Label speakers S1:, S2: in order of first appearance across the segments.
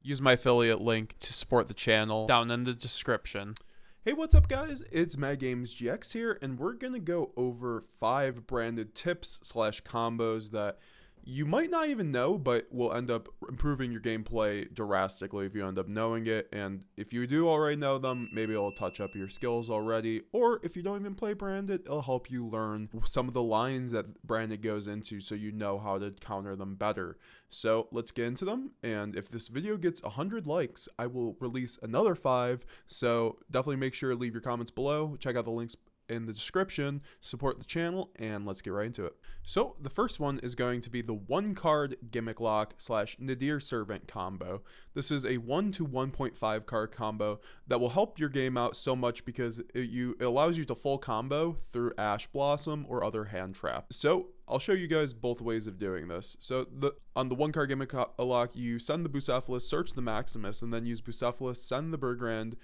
S1: use my affiliate link to support the channel down in the description.
S2: Hey, what's up guys? It's MadGamesGX here, and we're gonna go over 5 branded tips slash combos that you might not even know, but will end up improving your gameplay drastically if you end up knowing it. And if you do already know them, maybe it'll touch up your skills already. Or if you don't even play branded, it'll help you learn some of the lines that branded goes into so you know how to counter them better. So let's get into them. And if this video gets 100 likes, I will release another 5. So definitely make sure to leave your comments below. Check out the links in the description, support the channel, and let's get right into it. So the first one is going to be the 1-card gimmick lock slash Nadir Servant combo. This is a 1 to 1.5 card combo that will help your game out so much because it allows you to full combo through Ash Blossom or other hand trap. So I'll show you guys both ways of doing this. So on the 1-card gimmick lock, you send the Bucephalus, search the Maximus, and then use Bucephalus, send the Bergrand,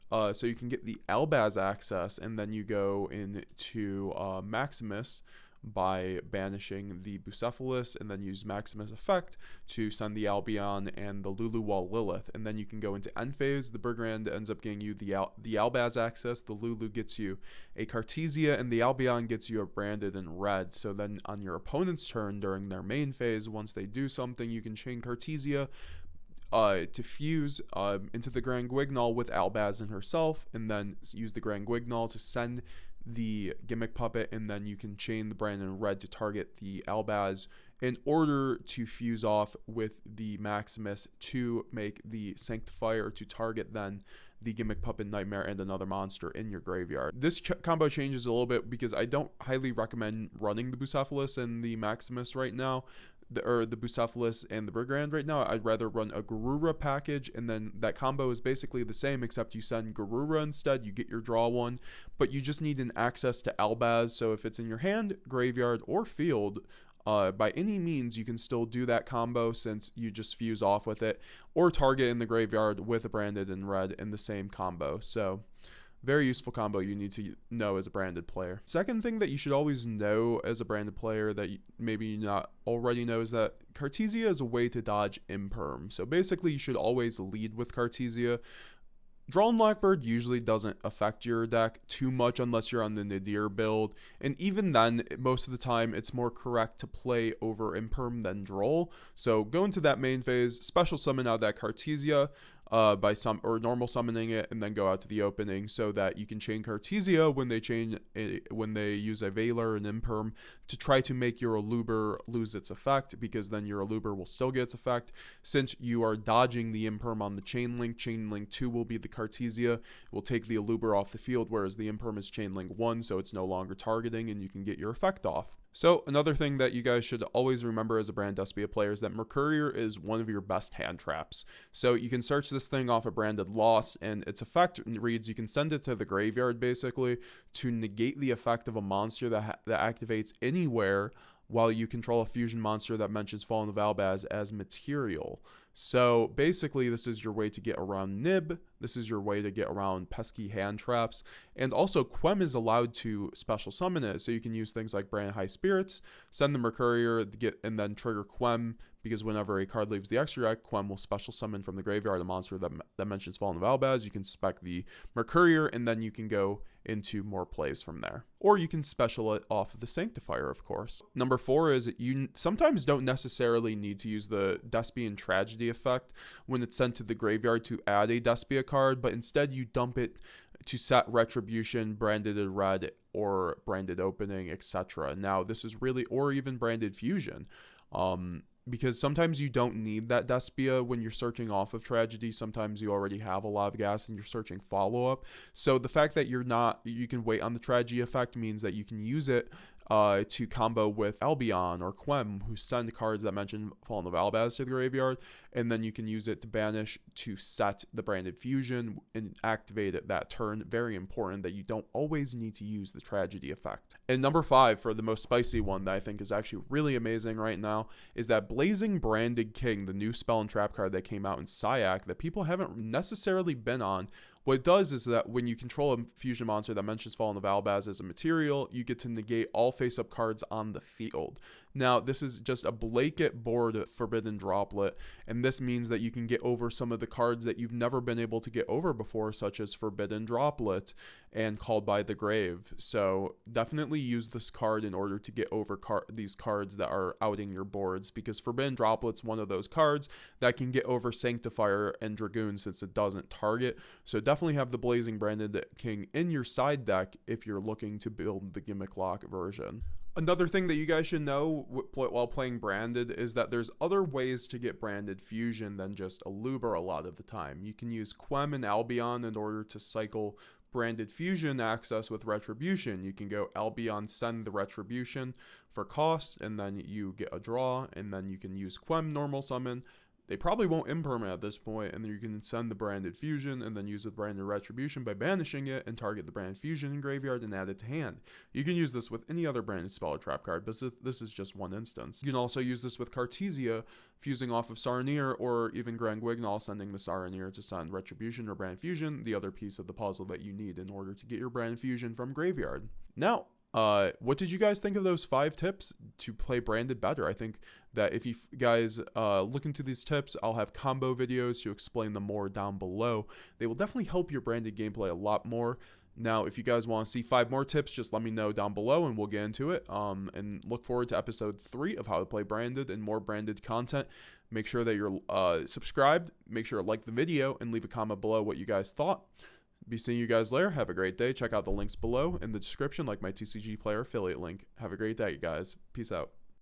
S2: so you can get the Albaz access, and then you go into Maximus by banishing the Bucephalus, and then use Maximus effect to send the Albion and the Lulu Lilith, and then you can go into end phase. The Bergrand ends up getting you the Albaz access, the Lulu gets you a Cartesia, and the Albion gets you a branded in red. So then on your opponent's turn during their main phase, once they do something, you can chain Cartesia to fuse into the Grand Guignol with Albaz herself, and then use the Grand Guignol to send the gimmick puppet, and then you can chain the Brandon red to target the Albaz in order to fuse off with the Maximus to make the Sanctifier to target then the gimmick puppet Nightmare and another monster in your graveyard. This combo changes a little bit because I don't highly recommend running the Bucephalus and the Maximus right now. The Bucephalus and the Bergrand right now. I'd rather run a Garura package, and then that combo is basically the same except you send Garura instead. You get your draw one, but you just need an access to Albaz. So if it's in your hand, graveyard, or field, by any means you can still do that combo since you just fuse off with it, or target in the graveyard with a branded in red in the same combo. So very useful combo you need to know as a branded player. Second thing that you should always know as a branded player that maybe you not already know is that Cartesia is a way to dodge imperm. So basically you should always lead with Cartesia. Drawn Lockbird usually doesn't affect your deck too much unless you're on the Nadir build, and even then, most of the time, it's more correct to play over Imperm than Droll. So go into that main phase, special summon out that Cartesia by normal summoning it, and then go out to the opening so that you can chain Cartesia when they use a Veiler and Imperm to try to make your Aluber lose its effect, because then your Aluber will still get its effect. Since you are dodging the Imperm on the Chain Link 2 will be the Cartesia. It will take the Aluber off the field, whereas the Imperm is Chain Link 1, so it's no longer targeting, and you can get your effect off. So another thing that you guys should always remember as a brand Despia player is that Mercurier is one of your best hand traps. So you can search this thing off a branded loss, and its effect reads you can send it to the graveyard basically to negate the effect of a monster that activates anywhere while you control a fusion monster that mentions Fallen of Albaz as material. So basically this is your way to get around Nib, this is your way to get around pesky hand traps, and also Quem is allowed to special summon it, so you can use things like Brand High Spirits, send the Mercurier, and then trigger Quem, because whenever a card leaves the extra deck, Quem will special summon from the graveyard a monster that mentions Fallen of Albaz. You can spec the Mercurier, and then you can go into more plays from there. Or you can special it off of the Sanctifier, of course. Number 4 is you sometimes don't necessarily need to use the Despian Tragedy effect when it's sent to the graveyard to add a Despia card, but instead you dump it to set Retribution, Branded in Red, or Branded Opening, etc. Now this is really, or even Branded Fusion. Because sometimes you don't need that Despia when you're searching off of Tragedy. Sometimes you already have a lot of gas and you're searching follow-up. So the fact that you can wait on the Tragedy effect means that you can use it to combo with Albion or Quem, who send cards that mention Fallen of Albaz to the graveyard, and then you can use it to banish to set the Branded Fusion and activate it that turn. Very important that you don't always need to use the Tragedy effect. And number 5, for the most spicy one that I think is actually really amazing right now, is that Blazing Branded King, the new spell and trap card that came out in Syac that people haven't necessarily been on. What it does is that when you control a fusion monster that mentions Fallen of Albaz as a material, you get to negate all face-up cards on the field. Now, this is just a blanket board forbidden droplet, and this means that you can get over some of the cards that you've never been able to get over before, such as Forbidden Droplet and Called by the Grave. So definitely use this card in order to get over these cards that are outing your boards, because Forbidden Droplet's one of those cards that can get over Sanctifier and Dragoon since it doesn't target. So definitely have the Blazing Branded King in your side deck if you're looking to build the Gimmick Lock version. Another thing that you guys should know while playing Branded is that there's other ways to get Branded Fusion than just Aluber a lot of the time. You can use Quem and Albion in order to cycle Branded Fusion access with Retribution. You can go Albion, send the Retribution for cost, and then you get a draw, and then you can use Quem normal summon. They probably won't impermanent at this point, and then you can send the Branded Fusion and then use the Branded Retribution by banishing it and target the Branded Fusion in graveyard and add it to hand. You can use this with any other Branded Spell or Trap card, but this is just one instance. You can also use this with Cartesia, fusing off of Saronir, or even Grand Guignol, sending the Saronir to send Retribution or Branded Fusion, the other piece of the puzzle that you need in order to get your Branded Fusion from graveyard. Now, what did you guys think of those 5 tips to play Branded better? I think that if you guys look into these tips, I'll have combo videos to explain them more down below. They will definitely help your Branded gameplay a lot more. Now, if you guys want to see 5 more tips, just let me know down below and we'll get into it. And look forward to episode 3 of how to play Branded and more Branded content. Make sure that you're subscribed. Make sure to like the video and leave a comment below what you guys thought. Be seeing you guys later. Have a great day. Check out the links below in the description, like my TCG Player affiliate link. Have a great day, guys. Peace out.